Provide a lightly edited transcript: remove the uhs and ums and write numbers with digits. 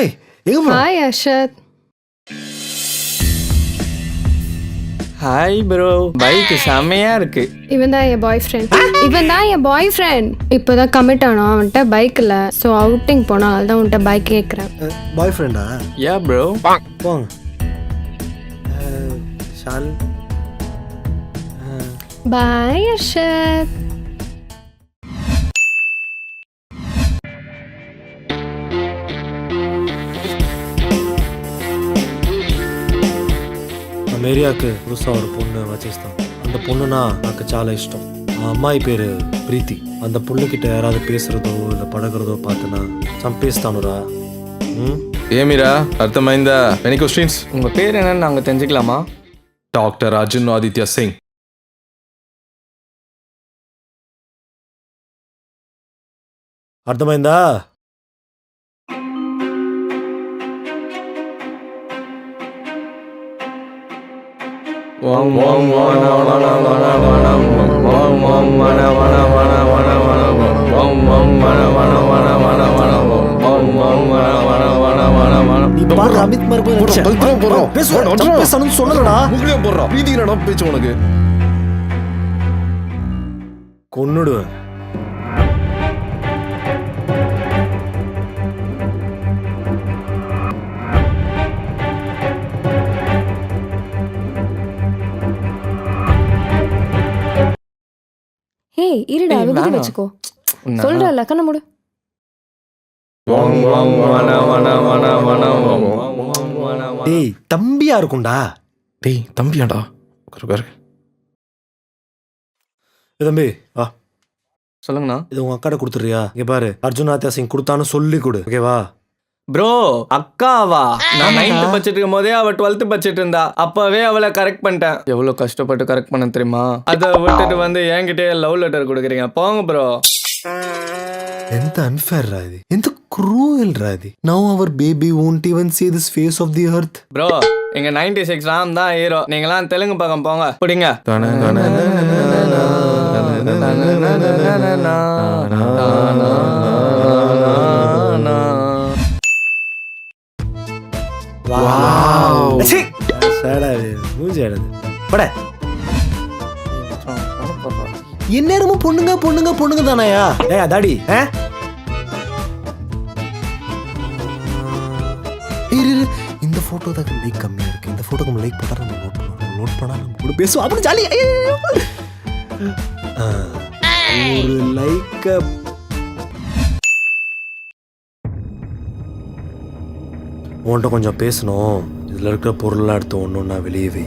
ஏய் எங்க போற? Hi Arshad. Hi bro, bike செமையா இருக்கு. இவன் தான் என் பாய் ஃப்ரெண்ட். இப்போதான் கமிட் ஆனோம் அவன்கிட்ட பைக் இல்லை. ஸோ அவுட்டிங் போனால் அதுதான் உன்கிட்ட பைக் கேட்குறேன். பாய் ஃப்ரெண்டா? யா ப்ரோ. போங்க. ஷால். பாய் அர்ஷத். நம்ம ఏరియాకి புதுசாக ஒரு பொண்ணு வச்சிருந்தான். அந்த பொண்ணுனா నాకు చాలా ఇష్టం. ఆ అమ్మాయి పేరు ప్రీతి. அந்த பொண்ணுக்கிட்ட யாராவது பேசுறதோ இல்லை பழகிறதோ பார்த்தனா చంపేస్తానురా. ఏమిరా అర్థమైందా? Any questions? உங்க பேர் என்னன்னு நாங்க தெரிஞ்சுக்கலாமா? డాక్టర్ అర్జున్ ఆదిత్య సింగ్. అర్థమైందా? அமித் சொன்னலடா பேச்சு உனக்கு கொன்னுடுவேன். ஹேய் இருடா, விபத்து வச்சுக்கோ. சொல்றல கண்ண மூடு. டேய் தம்பியா இருக்கும்டா. டேய் தம்பியாடா. தம்பி வா. சொல்லுங்கண்ணா. இது உங்க அக்காட கொடுத்துறியா? இங்க பாரு, அர்ஜுன் ஆதித்யா சிங் கொடுத்தான்னு சொல்லி கொடு. ஓகேவா? ப்ரோ அக்காவா? நான் 9th படிச்சிட்டு இருக்கும் போதே அவ 12th படிச்சிட்டு இருந்தா. அப்பவே அவளை கரெக்ட் பண்ணிட்டேன். எவ்வளவு கஷ்டப்பட்டு கரெக்ட் பண்ண தெரியுமா? அதை விட்டுட்டு வந்து என்கிட்டயே லவ் லெட்டர் கொடுக்குறீங்க. போங்க ப்ரோ. ఎంత అన్ఫేర్ రా ఇది, ఎంత క్రూయల్ రా ఇది. Now our baby won't even see this face of the earth. Bro எங்க 96 ராம் தான் ஹீரோ. நீங்களாம் தெலுங்கு பக்கம் போங்க. பிடிங்க. வாவ் சடா மூஞ்சி ஆடுது. பட எந்நேரமும் பொண்ணுங்க பொண்ணுங்க பொண்ணுங்க தானாயா? ஏய் அதாடி இந்த போட்டோ தான் லைக் கம்மியா இருக்கு. இந்த போட்டோக்கு லைக் போட்டா நம்ம நோட் பண்ணா நம்ம கூட பேசுவோம். அப்படி ஜாலி. ஒரு லைக் உன்கிட்ட கொஞ்சம் பேசணும். இதில் இருக்கிற பொருள்லாம் எடுத்து ஒன்று ஒன்றா வெளியே வை.